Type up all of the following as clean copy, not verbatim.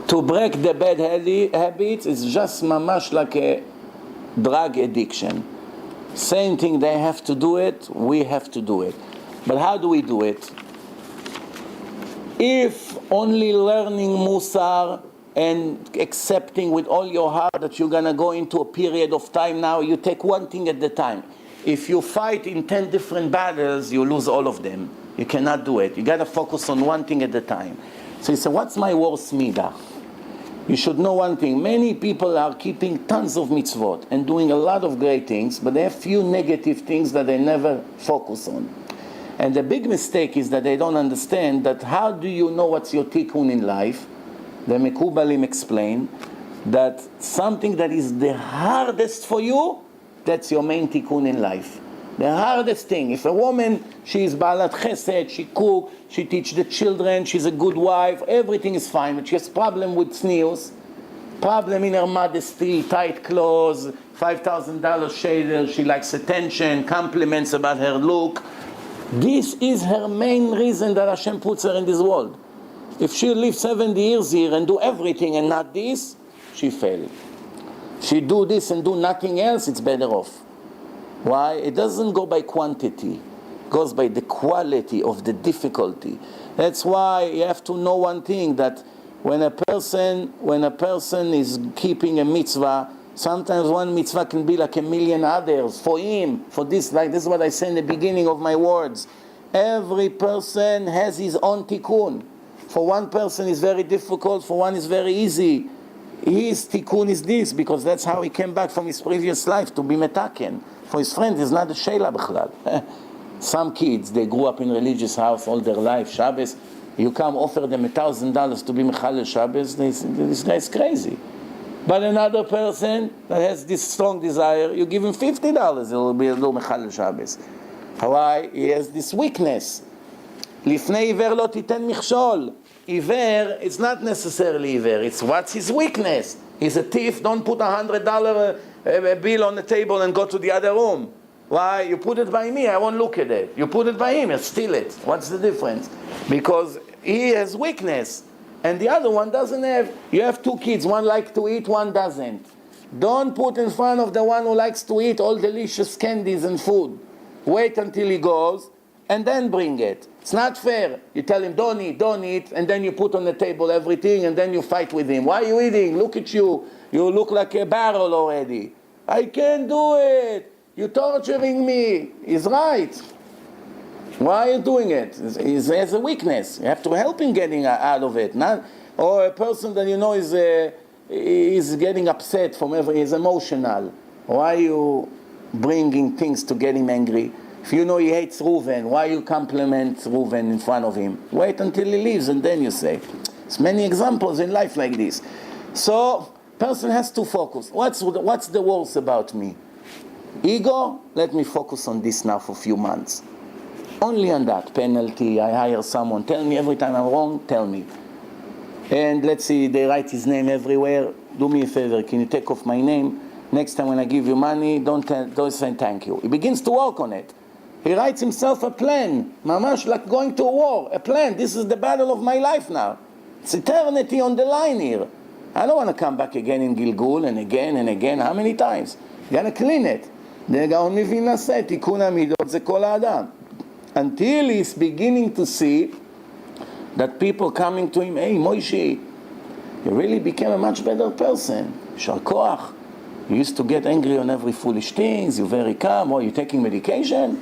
To break the bad habits is just mamash like a drug addiction. Same thing, they have to do it, we have to do it. But how do we do it? If only learning Musar and accepting with all your heart that you're going to go into a period of time now, you take one thing at a time. If you fight in 10 different battles, you lose all of them. You cannot do it. You got to focus on one thing at a time. So you say, what's my worst midah? You should know one thing. Many people are keeping tons of mitzvot and doing a lot of great things, but they have few negative things that they never focus on. And the big mistake is that they don't understand that how do you know what's your tikkun in life? The Mekubalim explain that something that is the hardest for you, that's your main tikkun in life. The hardest thing. If a woman, she is balat chesed, she cook, she teach the children, she's a good wife, everything is fine, but she has problem with tznius, problem in her modesty, tight clothes, $5,000 shader, she likes attention, compliments about her look. This is her main reason that Hashem puts her in this world. If she live 70 years here and do everything and not this, she failed. She do this and do nothing else, it's better off. Why? It doesn't go by quantity. It goes by the quality of the difficulty. That's why you have to know one thing, that when a person is keeping a mitzvah, sometimes one mitzvah can be like a million others. For him, for this, like this is what I say in the beginning of my words. Every person has his own tikkun. For one person is very difficult, for one is very easy. His tikkun is this, because that's how he came back from his previous life, to be metaken. For his friend, he's not a sheila b'chlal. Some kids, they grew up in religious house all their life, Shabbos. You come offer them $1,000 to be mechalel Shabbos, this guy is crazy. But another person that has this strong desire, you give him $50, he will be a little mechalel Shabbos. Why? He has this weakness. Lifnei iver lo titen michshol. Iver, it's not necessarily iver, it's what's his weakness. He's a thief, don't put $100 bill on the table and go to the other room. Why? You put it by me, I won't look at it. You put it by him, you steal it. What's the difference? Because he has weakness, and the other one doesn't have. You have two kids, one likes to eat, one doesn't. Don't put in front of the one who likes to eat all delicious candies and food. Wait until he goes, and then bring it. It's not fair. You tell him, don't eat, and then you put on the table everything, and then you fight with him. Why are you eating? Look at you. You look like a barrel already. I can't do it. You're torturing me. He's right. Why are you doing it? He has a weakness. You have to help him getting out of it. Or a person that you know is getting upset from he's emotional. Why are you bringing things to get him angry? If you know he hates Reuven, why you compliment Reuven in front of him? Wait until he leaves and then you say. There's many examples in life like this. So, person has to focus. What's the worst about me? Ego, let me focus on this now for a few months. Only on that. Penalty, I hire someone, tell me every time I'm wrong, tell me. And let's see, they write his name everywhere. Do me a favor, can you take off my name? Next time when I give you money, don't say thank you. He begins to work on it. He writes himself a plan. Mamash, like going to a war. A plan. This is the battle of my life now. It's eternity on the line here. I don't want to come back again in Gilgul and again and again. How many times? You got to clean it. Until he's beginning to see that people coming to him, hey, Moshe, you really became a much better person. Shal koach. You used to get angry on every foolish things. You're very calm. Oh, you're taking medication?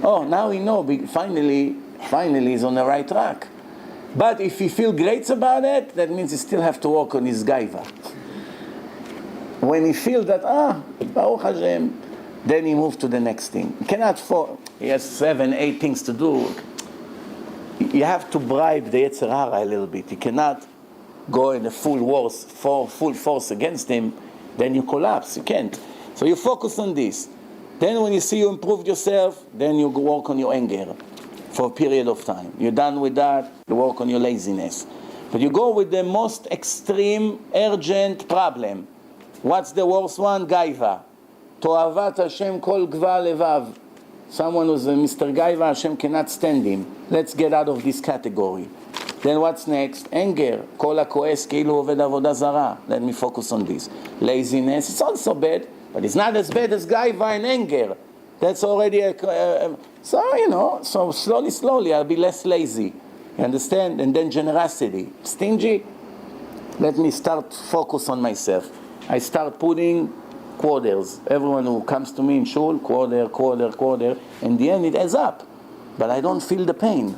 Oh, now he knows. Finally he's on the right track. But if he feels great about it, that means he still have to work on his gaiva. When he feels that, Baruch Hashem, then he moves to the next thing. He cannot he has 7, 8 things to do. You have to bribe the Yetzer Hara a little bit. You cannot go in a full force against him. Then you collapse. You can't. So you focus on this. Then when you see you improved yourself, then you work on your anger for a period of time. You're done with that, you work on your laziness. But you go with the most extreme, urgent problem. What's the worst one? Gaiva. To'avat Hashem kol gva levav. Someone who's a Mr. Gaiva, Hashem cannot stand him. Let's get out of this category. Then what's next? Anger. כל הכועס כאילו עובד עבודה זרה. Let me focus on this. Laziness, it's also bad, but it's not as bad as gaiva and anger. That's already so slowly I'll be less lazy. You understand? And then generosity. Stingy? Let me start focus on myself. I start putting quarters. Everyone who comes to me in shul, quarter. In the end it adds up. But I don't feel the pain.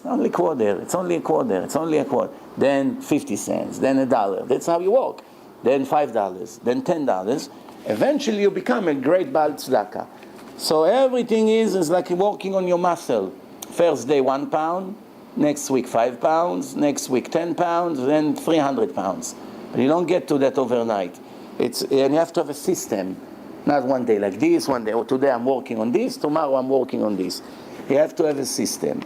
Only quarter. It's only a quarter. Then 50 cents. Then $1. That's how you work. Then $5. Then $10. Eventually you become a great Baal Tzedakah. So everything is like working on your muscle. First day 1 pound. Next week 5 pounds. Next week 10 pounds. Then 300 pounds. But you don't get to that overnight. And you have to have a system. Not one day like this, one day. Today I'm working on this. Tomorrow I'm working on this. You have to have a system.